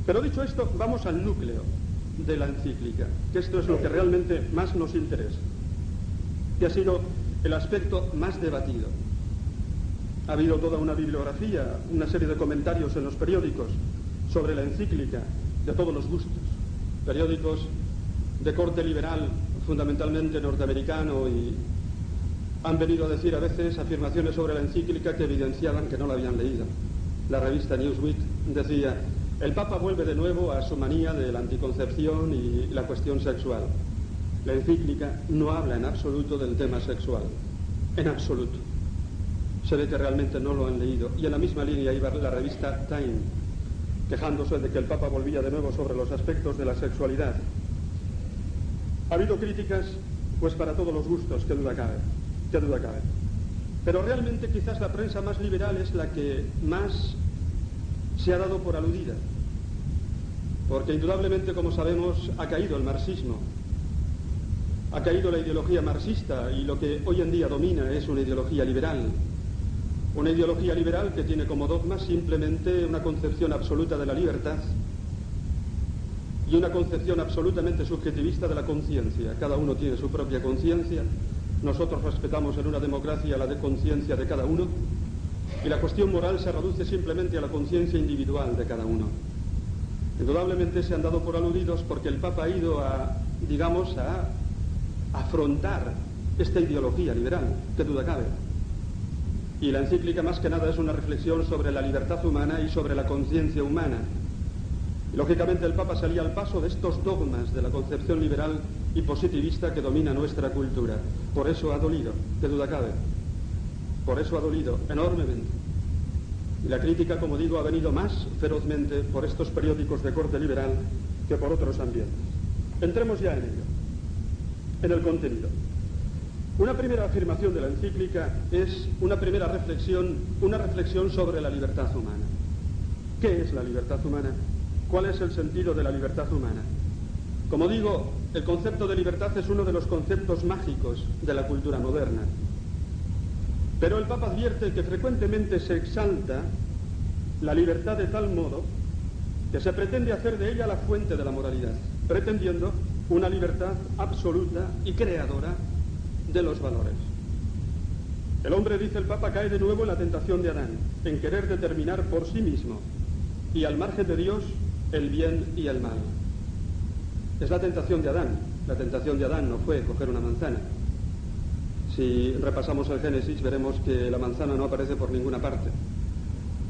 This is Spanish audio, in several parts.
Pero dicho esto, vamos al núcleo de la encíclica, que esto es lo que realmente más nos interesa, que ha sido el aspecto más debatido. Ha habido toda una bibliografía, una serie de comentarios en los periódicos sobre la encíclica de todos los gustos, periódicos de corte liberal, fundamentalmente norteamericano, y han venido a decir a veces afirmaciones sobre la encíclica que evidenciaban que no la habían leído. La revista Newsweek decía: el Papa vuelve de nuevo a su manía de la anticoncepción y la cuestión sexual. La encíclica no habla en absoluto del tema sexual, en absoluto. Se ve que realmente no lo han leído. Y en la misma línea iba la revista Time, quejándose de que el Papa volvía de nuevo sobre los aspectos de la sexualidad. Ha habido críticas, pues para todos los gustos, qué duda cabe. Pero realmente quizás la prensa más liberal es la que más se ha dado por aludida, porque indudablemente, como sabemos, ha caído el marxismo, ha caído la ideología marxista, y lo que hoy en día domina es una ideología liberal que tiene como dogma simplemente una concepción absoluta de la libertad y una concepción absolutamente subjetivista de la conciencia. Cada uno tiene su propia conciencia. Nosotros respetamos en una democracia la conciencia de cada uno, y la cuestión moral se reduce simplemente a la conciencia individual de cada uno. Indudablemente se han dado por aludidos porque el Papa ha ido a afrontar esta ideología liberal, qué duda cabe. Y la encíclica más que nada es una reflexión sobre la libertad humana y sobre la conciencia humana. Y, lógicamente, el Papa salía al paso de estos dogmas de la concepción liberal y positivista que domina nuestra cultura. Por eso ha dolido, qué duda cabe. Por eso ha dolido enormemente. Y la crítica, como digo, ha venido más ferozmente por estos periódicos de corte liberal que por otros ambientes. Entremos ya en ello, en el contenido. Una primera afirmación de la encíclica es una primera reflexión, una reflexión sobre la libertad humana. ¿Qué es la libertad humana? ¿Cuál es el sentido de la libertad humana? Como digo, el concepto de libertad es uno de los conceptos mágicos de la cultura moderna. Pero el Papa advierte que frecuentemente se exalta la libertad de tal modo que se pretende hacer de ella la fuente de la moralidad, pretendiendo una libertad absoluta y creadora de los valores. El hombre, dice el Papa, cae de nuevo en la tentación de Adán, en querer determinar por sí mismo y al margen de Dios el bien y el mal. Es la tentación de Adán. La tentación de Adán no fue coger una manzana. Si repasamos el Génesis veremos que la manzana no aparece por ninguna parte.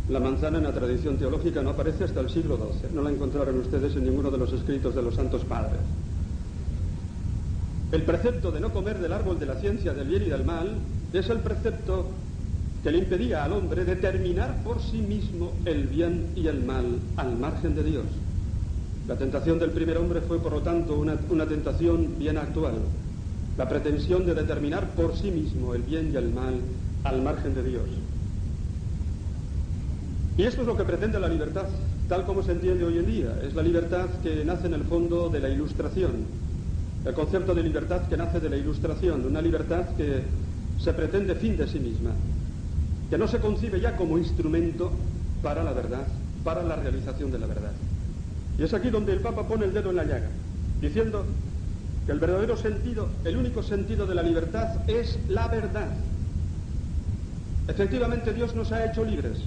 La manzana en la tradición teológica no aparece hasta el siglo XII. No la encontraron ustedes en ninguno de los escritos de los santos padres. El precepto de no comer del árbol de la ciencia del bien y del mal es el precepto que le impedía al hombre determinar por sí mismo el bien y el mal al margen de Dios. La tentación del primer hombre fue, por lo tanto, una tentación bien actual. La pretensión de determinar por sí mismo el bien y el mal al margen de Dios. Y esto es lo que pretende la libertad, tal como se entiende hoy en día. Es la libertad que nace en el fondo de la Ilustración. El concepto de libertad que nace de la Ilustración, una libertad que se pretende fin de sí misma, que no se concibe ya como instrumento para la verdad, para la realización de la verdad. Y es aquí donde el Papa pone el dedo en la llaga, diciendo que el verdadero sentido, el único sentido de la libertad es la verdad. Efectivamente, Dios nos ha hecho libres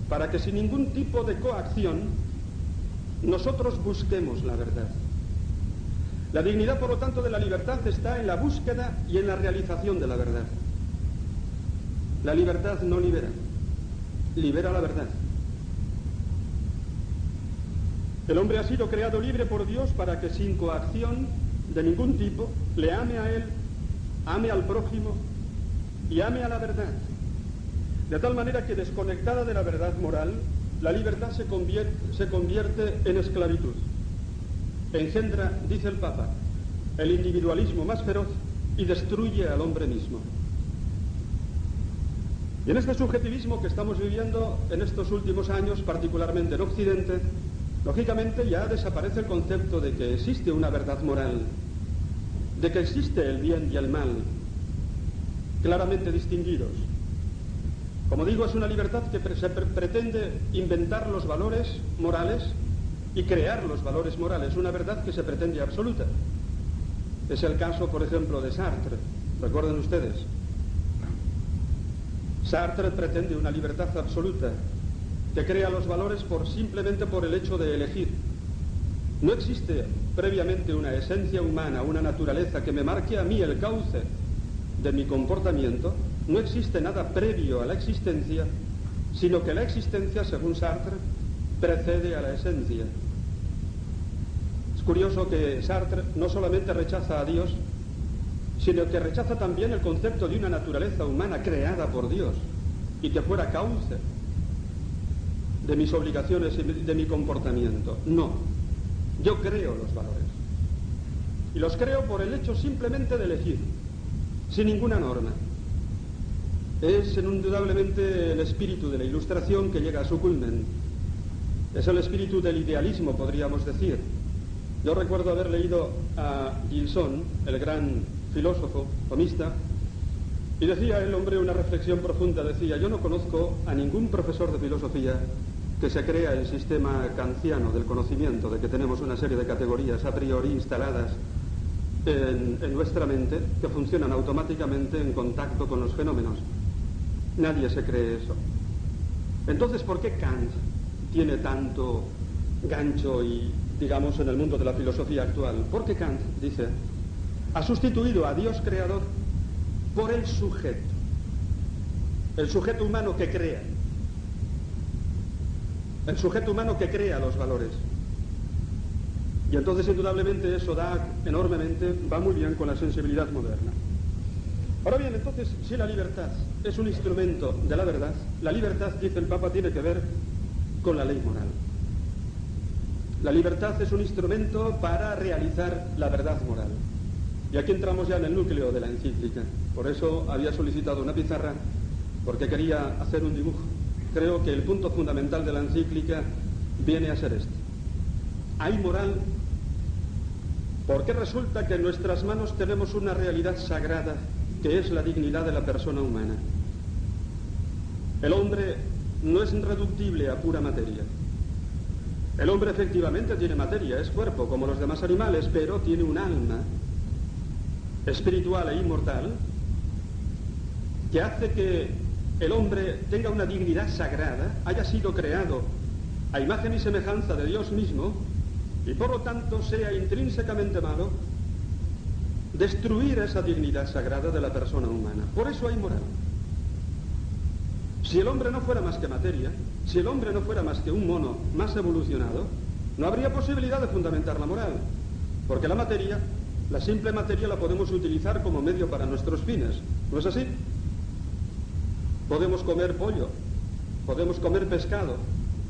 para que sin ningún tipo de coacción nosotros busquemos la verdad. La dignidad, por lo tanto, de la libertad está en la búsqueda y en la realización de la verdad. La libertad no libera, libera la verdad. El hombre ha sido creado libre por Dios para que sin coacción de ningún tipo le ame a él, ame al prójimo y ame a la verdad. De tal manera que, desconectada de la verdad moral, la libertad se convierte en esclavitud. Engendra, dice el Papa, el individualismo más feroz y destruye al hombre mismo. Y en este subjetivismo que estamos viviendo en estos últimos años, particularmente en Occidente, lógicamente ya desaparece el concepto de que existe una verdad moral, de que existe el bien y el mal, claramente distinguidos. Como digo, es una libertad que se pretende inventar los valores morales y crear los valores morales, una verdad que se pretende absoluta. Es el caso, por ejemplo, de Sartre. ¿Recuerdan ustedes? Sartre pretende una libertad absoluta que crea los valores simplemente por el hecho de elegir. No existe previamente una esencia humana, una naturaleza que me marque a mí el cauce de mi comportamiento. No existe nada previo a la existencia, sino que la existencia, según Sartre, precede a la esencia. Es curioso que Sartre no solamente rechaza a Dios, sino que rechaza también el concepto de una naturaleza humana creada por Dios y que fuera cauce de mis obligaciones y de mi comportamiento. No, yo creo los valores. Y los creo por el hecho simplemente de elegir, sin ninguna norma. Es indudablemente el espíritu de la Ilustración que llega a su culmen. Es el espíritu del idealismo, podríamos decir. Yo recuerdo haber leído a Gilson, el gran filósofo, tomista, y decía el hombre una reflexión profunda. Decía: yo no conozco a ningún profesor de filosofía que se crea el sistema kantiano del conocimiento, de que tenemos una serie de categorías a priori instaladas en nuestra mente que funcionan automáticamente en contacto con los fenómenos. Nadie se cree eso. Entonces, ¿por qué Kant tiene tanto gancho y, digamos, en el mundo de la filosofía actual? Porque Kant, dice, ha sustituido a Dios creador por el sujeto humano que crea, el sujeto humano que crea los valores. Y entonces, indudablemente, eso da enormemente, va muy bien con la sensibilidad moderna. Ahora bien, entonces, si la libertad es un instrumento de la verdad, la libertad, dice el Papa, tiene que ver con la ley moral. La libertad es un instrumento para realizar la verdad moral. Y aquí entramos ya en el núcleo de la encíclica. Por eso había solicitado una pizarra, porque quería hacer un dibujo. Creo que el punto fundamental de la encíclica viene a ser este. Hay moral porque resulta que en nuestras manos tenemos una realidad sagrada que es la dignidad de la persona humana. El hombre no es reductible a pura materia. El hombre efectivamente tiene materia, es cuerpo como los demás animales, pero tiene un alma espiritual e inmortal que hace que el hombre tenga una dignidad sagrada, haya sido creado a imagen y semejanza de Dios mismo y por lo tanto sea intrínsecamente malo destruir esa dignidad sagrada de la persona humana. Por eso hay moral. Si el hombre no fuera más que materia, si el hombre no fuera más que un mono más evolucionado, no habría posibilidad de fundamentar la moral, porque la materia, la simple materia, la podemos utilizar como medio para nuestros fines. ¿No es así? Podemos comer pollo, podemos comer pescado,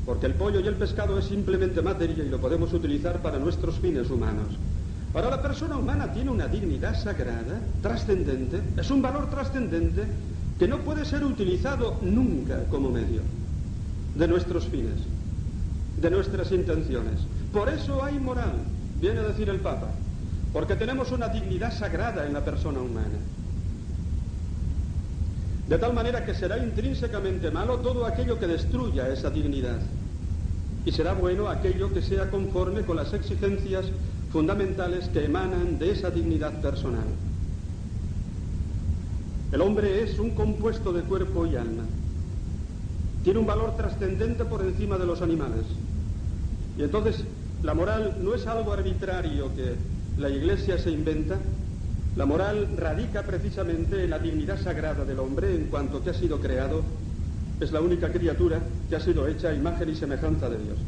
porque el pollo y el pescado es simplemente materia y lo podemos utilizar para nuestros fines humanos. Ahora, la persona humana tiene una dignidad sagrada, trascendente, es un valor trascendente que no puede ser utilizado nunca como medio de nuestros fines, de nuestras intenciones. Por eso hay moral, viene a decir el Papa, porque tenemos una dignidad sagrada en la persona humana. De tal manera que será intrínsecamente malo todo aquello que destruya esa dignidad, y será bueno aquello que sea conforme con las exigencias fundamentales que emanan de esa dignidad personal. El hombre es un compuesto de cuerpo y alma. Tiene un valor trascendente por encima de los animales. Y entonces la moral no es algo arbitrario que la Iglesia se inventa. La moral radica precisamente en la dignidad sagrada del hombre en cuanto que ha sido creado. Es la única criatura que ha sido hecha a imagen y semejanza de Dios.